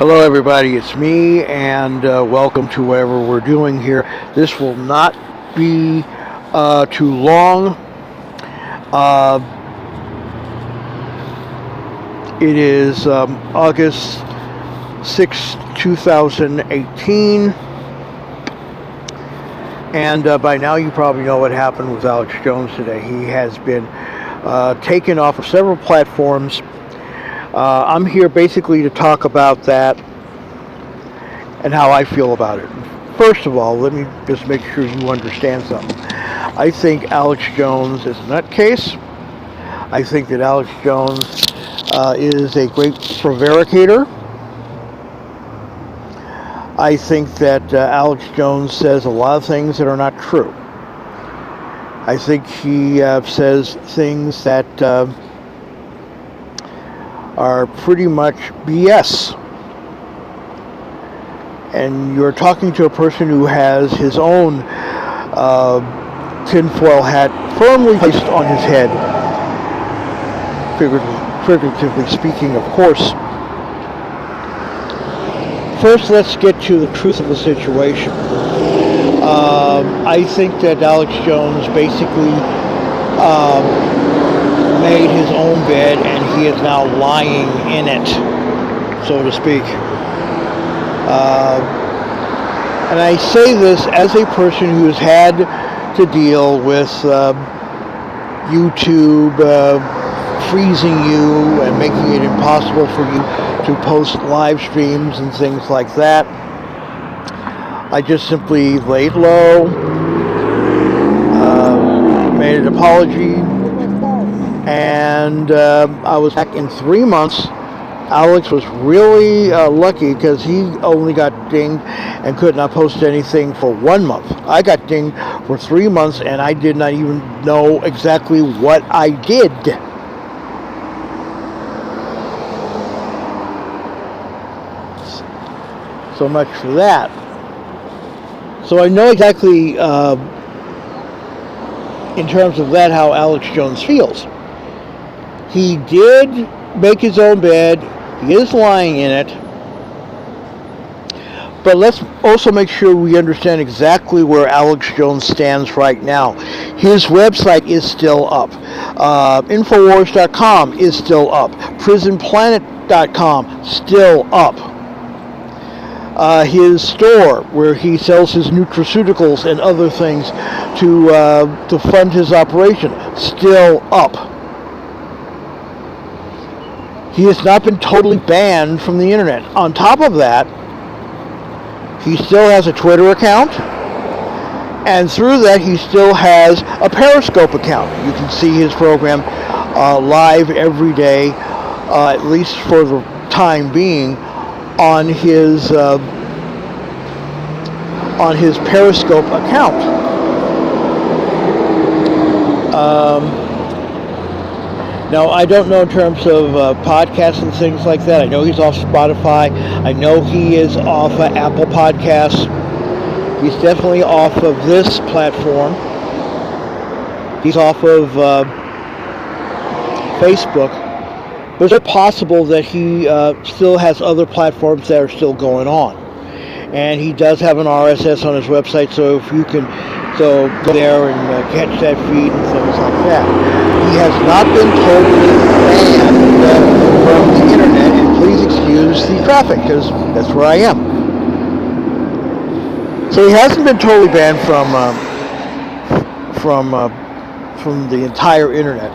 Hello, everybody. It's me, and welcome to whatever we're doing here. This will not be too long. Uh, it is August 6, 2018. And by now you probably know what happened with Alex Jones today. He has been taken off of several platforms. I'm here basically to talk about that and how I feel about it. First of all, let me just make sure you understand something. I think Alex Jones is a nutcase. I think that Alex Jones is a great prevaricator. I think that Alex Jones says a lot of things that are not true. I think he says things that are pretty much BS. And you're talking to a person who has his own tinfoil hat firmly placed on his head, figuratively speaking, of course. First, let's get to the truth of the situation. I think that Alex Jones basically made his own bed and he is now lying in it, so to speak. And I say this as a person who has had to deal with YouTube freezing you and making it impossible for you to post live streams and things like that. I just simply laid low, made an apology, and I was back in 3 months. Alex was really lucky because he only got dinged and could not post anything for 1 month. I got dinged for 3 months and I did not even know exactly what I did. So much for that. So I know exactly in terms of that how Alex Jones feels. He did make his own bed. He is lying in it. But let's also make sure we understand exactly where Alex Jones stands right now. His website is still up. Infowars.com is still up. PrisonPlanet.com still up. His store, where he sells his nutraceuticals and other things to fund his operation, still up. He has not been totally banned from the internet. On top of that, he still has a Twitter account, and through that he still has a Periscope account. You can see his program live every day, at least for the time being, on his Periscope account. Now, I don't know in terms of podcasts and things like that. I know he's off Spotify. I know he is off Apple Podcasts. He's definitely off of this platform. He's off of Facebook. But it's possible that he still has other platforms that are still going on. And he does have an RSS on his website, so if you can go there and catch that feed and things like that. He has not been totally banned from the internet, and please excuse the traffic, because that's where I am. So he hasn't been totally banned from the entire internet.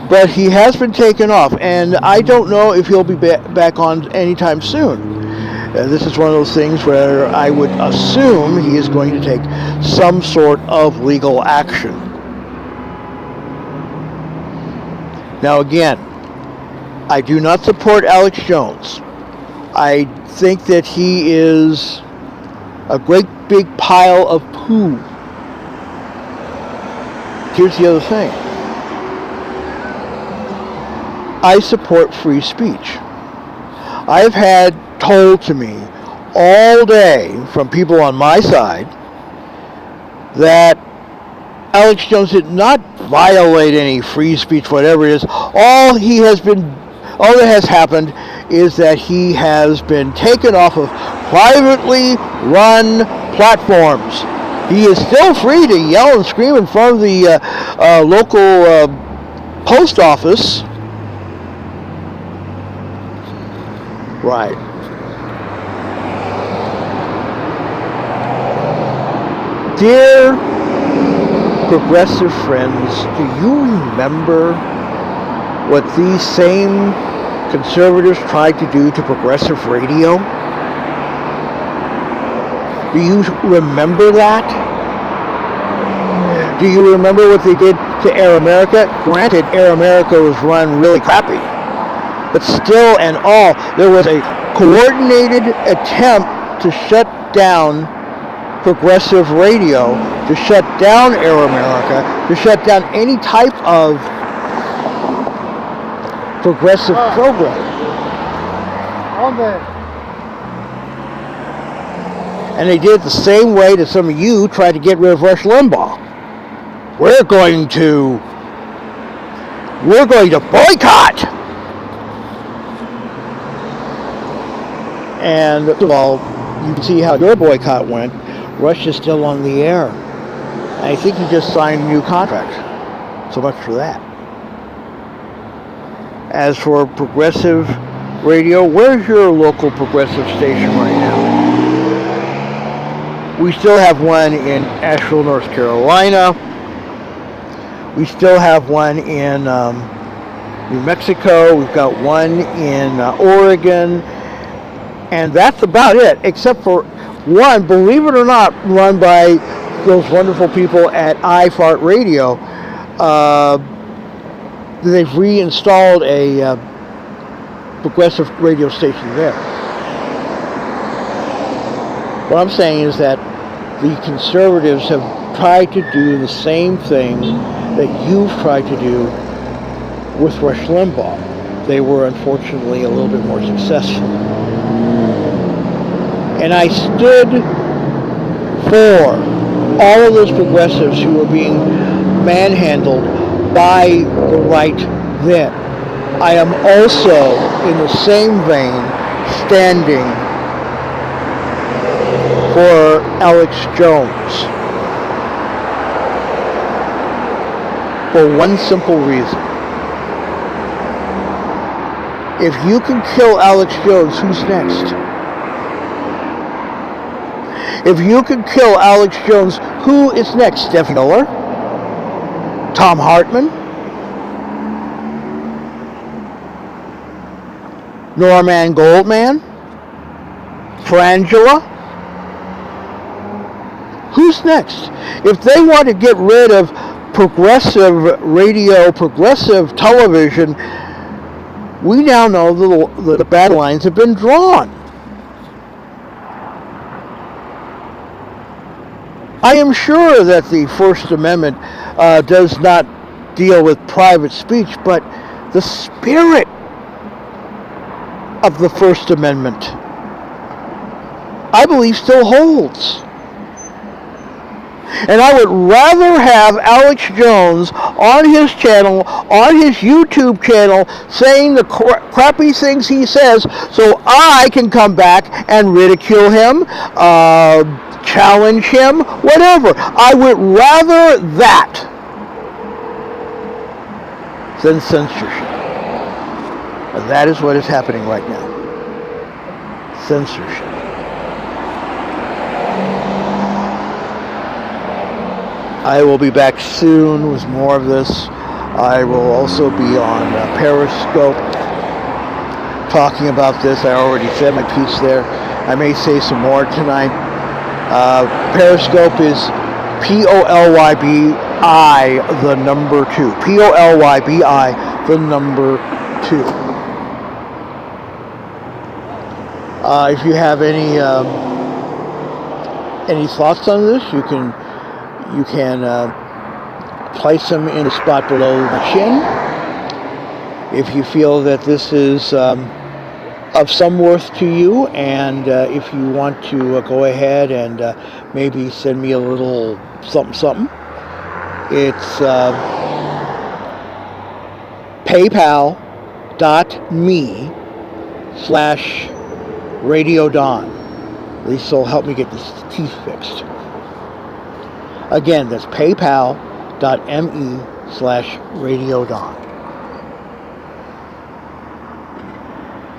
But he has been taken off, and I don't know if he'll be back on anytime soon. This is one of those things where I would assume he is going to take some sort of legal action. Now again, I do not support Alex Jones. I think that he is a great big pile of poo. Here's the other thing. I support free speech. I've had told to me all day from people on my side that Alex Jones did not violate any free speech, whatever it is. All that has happened is that he has been taken off of privately run platforms. He is still free to yell and scream in front of the local post office. Right. Dear progressive friends, do you remember what these same conservatives tried to do to progressive radio? Do you remember that? Do you remember what they did to Air America? Granted, Air America was run really crappy, but still and all, there was a coordinated attempt to shut down progressive radio, to shut down Air America, to shut down any type of progressive program. And they did it the same way that some of you tried to get rid of Rush Limbaugh. We're going to boycott. And first of all, you can see how your boycott went. Rush is still on the air. I think he just signed a new contract. So much for that. As for progressive radio, where's your local progressive station right now? We still have one in Asheville, North Carolina. We still have one in New Mexico. We've got one in Oregon. And that's about it, except for one, believe it or not, run by those wonderful people at iFartRadio. They've reinstalled a progressive radio station there. What I'm saying is that the conservatives have tried to do the same thing that you've tried to do with Rush Limbaugh. They were unfortunately a little bit more successful. And I stood for all of those progressives who were being manhandled by the right then. I am also, in the same vein, standing for Alex Jones. For one simple reason. If you can kill Alex Jones, who's next? If you can kill Alex Jones, who is next? Steph Miller? Tom Hartman? Norman Goldman? Frangela? Who's next? If they want to get rid of progressive radio, progressive television, we now know the battle lines have been drawn. I am sure that the First Amendment does not deal with private speech, but the spirit of the First Amendment, I believe, still holds. And I would rather have Alex Jones on his channel, on his YouTube channel, saying the crappy things he says, so I can come back and ridicule him, challenge him, whatever. I would rather that than censorship. And that is what is happening right now. Censorship. I will be back soon with more of this. I will also be on Periscope talking about this. I already said my piece there. I may say some more tonight. Periscope is POLYBI, the number 2. POLYBI, the number 2. If you have any thoughts on this, you can place them in a spot below the chin. If you feel that this is of some worth to you, and if you want to go ahead and /maybe send me a little something, it's PayPal.me/, Radio Don. At least it'll help me get these teeth fixed. Again, that's paypal.me/Radio Don.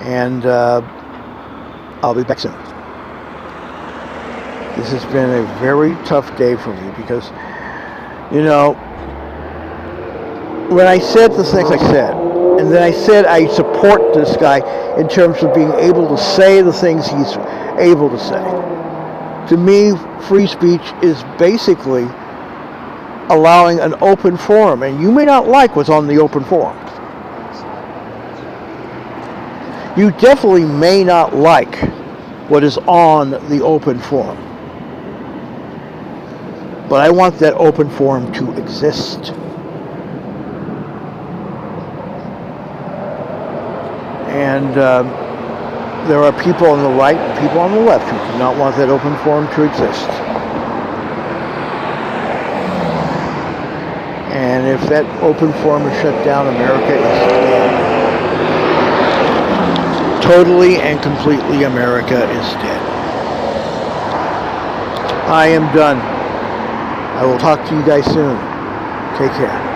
And I'll be back soon. This has been a very tough day for me because, you know, when I said the things I said, and then I said I support this guy in terms of being able to say the things he's able to say. To me, free speech is basically allowing an open forum, and you may not like what's on the open forum. You definitely may not like what is on the open forum. But I want that open forum to exist. And there are people on the right and people on the left who do not want that open forum to exist. And if that open forum is shut down, America is dead. Totally and completely, America is dead. I am done. I will talk to you guys soon. Take care.